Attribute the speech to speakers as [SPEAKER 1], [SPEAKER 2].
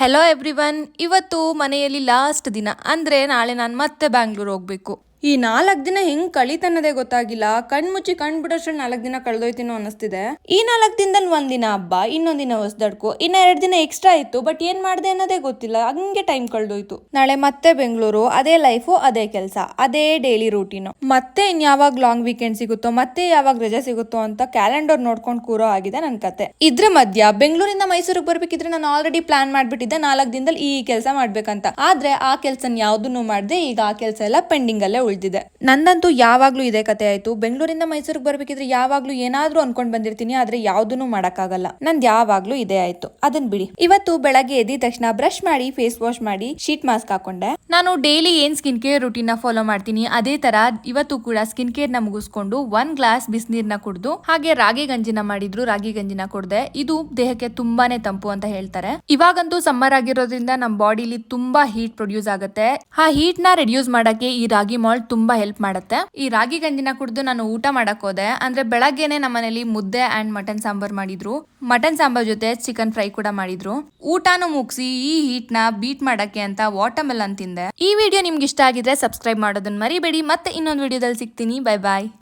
[SPEAKER 1] Hello everyone, ಇವತ್ತು ಮನೆಯಲ್ಲಿ last ದಿನ ಅಂದ್ರೆ ನಾಳೆ ನಾನು ಮತ್ತೆ ಬ್ಯಾಂಗ್ಳೂರ್ ಹೋಗ್ಬೇಕು.
[SPEAKER 2] ಈ 4 ದಿನ ಹೆಂಗ್ ಕಳೀತನ್ನೋದೇ ಗೊತ್ತಾಗಿಲ್ಲ. ಕಣ್ಮುಚ್ಚಿ ಬಿಡೋಷ್ಟ್ರ 4 ದಿನ ಕಳೆದೋಯ್ತೀನೋ ಅನಿಸ್ತಿದೆ. ಈ 4 ದಿನದಲ್ಲಿ ಒಂದಿನ ಹಬ್ಬ, ಇನ್ನೊಂದಿನ ಹೊಸದಡ್ಕು, ಇನ್ನ 2 ದಿನ ಎಕ್ಸ್ಟ್ರಾ ಇತ್ತು. ಬಟ್ ಏನ್ ಮಾಡ್ದೆ ಅನ್ನೋದೇ ಗೊತ್ತಿಲ್ಲ, ಹಂಗೆ ಟೈಮ್ ಕಳೆದೋಯ್ತು. ನಾಳೆ ಮತ್ತೆ ಬೆಂಗಳೂರು, ಅದೇ ಲೈಫು, ಅದೇ ಕೆಲಸ, ಅದೇ ಡೈಲಿ ರೂಟೀನು. ಮತ್ತೆ ಇನ್ಯಾವಾಗ ಲಾಂಗ್ ವೀಕೆಂಡ್ ಸಿಗುತ್ತೋ, ಮತ್ತೆ ಯಾವಾಗ ರಜೆ ಸಿಗುತ್ತೋ ಅಂತ ಕ್ಯಾಲೆಂಡರ್ ನೋಡ್ಕೊಂಡು ಕೂರೋ ಆಗಿದೆ ನನ್ ಕತೆ. ಇದ್ರ ಮಧ್ಯ ಬೆಂಗಳೂರಿಂದ ಮೈಸೂರಿಗೆ ಬರ್ಬೇಕಿದ್ರೆ ನಾನು ಆಲ್ರೆಡಿ ಪ್ಲಾನ್ ಮಾಡ್ಬಿಟ್ಟಿದ್ದೆ 4 ದಿನದಲ್ಲಿ ಈ ಕೆಲಸ ಮಾಡ್ಬೇಕಂತ. ಆದ್ರೆ ಆ ಕೆಲ್ಸನ ಯಾವ್ದನ್ನು ಮಾಡ್ದೆ. ಈಗ ಆ ಕೆಲಸ ಎಲ್ಲ ಪೆಂಡಿಂಗ್ ಅಲ್ಲೇ ಉಳಿದಿದೆ. ನಂದಂತೂ ಯಾವಾಗ್ಲೂ ಇದೇ ಕತೆ ಆಯ್ತು. ಬೆಂಗಳೂರಿಂದ ಮೈಸೂರಿಗೆ ಬರ್ಬೇಕಿದ್ರೆ ಯಾವಾಗ್ಲೂ ಏನಾದ್ರೂ ಅನ್ಕೊಂಡ್ ಬಂದಿರ್ತೀನಿ, ಆದ್ರೆ ಯಾವ್ದನ್ನು ಮಾಡಕ್ಕಾಗಲ್ಲ. ನಂದ್ ಯಾವಾಗ್ಲೂ ಇದೇ ಆಯ್ತು. ಅದನ್ ಬಿಡಿ. ಇವತ್ತು ಬೆಳಗ್ಗೆ ಎದ್ದ ತಕ್ಷಣ ಬ್ರಷ್ ಮಾಡಿ, ಫೇಸ್ ವಾಶ್ ಮಾಡಿ, ಶೀಟ್ ಮಾಸ್ಕ್ ಹಾಕೊಂಡೆ.
[SPEAKER 1] ನಾನು ಡೈಲಿ ಏನ್ ಸ್ಕಿನ್ ಕೇರ್ ರೂಟೀನ್ ನ ಫಾಲೋ ಮಾಡ್ತೀನಿ, ಅದೇ ತರ ಇವತ್ತು ಕೂಡ ಸ್ಕಿನ್ ಕೇರ್ ನ ಮುಗಿಸ್ಕೊಂಡು 1 ಗ್ಲಾಸ್ ಬಿಸಿನೀರ್ನ ಕುಡ್ದು, ಹಾಗೆ ರಾಗಿ ಗಂಜಿನ ಮಾಡಿದ್ರು, ರಾಗಿ ಗಂಜಿನ ಕುಡ್ದೆ. ಇದು ದೇಹಕ್ಕೆ ತುಂಬಾನೇ ತಂಪು ಅಂತ ಹೇಳ್ತಾರೆ. ಇವಾಗಂತೂ ಸಮ್ಮರ್ ಆಗಿರೋದ್ರಿಂದ ನಮ್ ಬಾಡಿಲಿ ತುಂಬಾ ಹೀಟ್ ಪ್ರೊಡ್ಯೂಸ್ ಆಗುತ್ತೆ. ಆ ಹೀಟ್ ನ ರಿಡ್ಯೂಸ್ ಮಾಡಕ್ಕೆ ಈ ರಾಗಿ ಮಾಲ್ಟ್ ತುಂಬಾ ಹೆಲ್ಪ್ ಮಾಡುತ್ತೆ. ಈ ರಾಗಿ ಗಂಜಿನ ಕುಡಿದು ನಾನು ಊಟ ಮಾಡಕ್ ಹೋದೆ. ಅಂದ್ರೆ ಬೆಳಗ್ಗೆನೆ ನಮ್ಮನೇಲಿ ಮುದ್ದೆ ಅಂಡ್ ಮಟನ್ ಸಾಂಬಾರ್ ಮಾಡಿದ್ರು. ಮಟನ್ ಸಾಂಬಾರ್ ಜೊತೆ ಚಿಕನ್ ಫ್ರೈ ಕೂಡ ಮಾಡಿದ್ರು. ಊಟನು ಮುಗಿಸಿ ಈ ಹೀಟ್ ನ ಬೀಟ್ ಮಾಡಕ್ಕೆ ಅಂತ ವಾಟರ್ ಮೆಲನ್ ತಿಂದೆ. ಈ ವಿಡಿಯೋ ನಿಮ್ಗೆ ಇಷ್ಟ ಆಗಿದ್ರೆ ಸಬ್ಸ್ಕ್ರೈಬ್ ಮಾಡೋದನ್ನ ಮರಿಬೇಡಿ. ಮತ್ತೆ ಇನ್ನೊಂದು ವಿಡಿಯೋದಲ್ಲಿ ಸಿಗ್ತೀನಿ. ಬೈ ಬಾಯ್.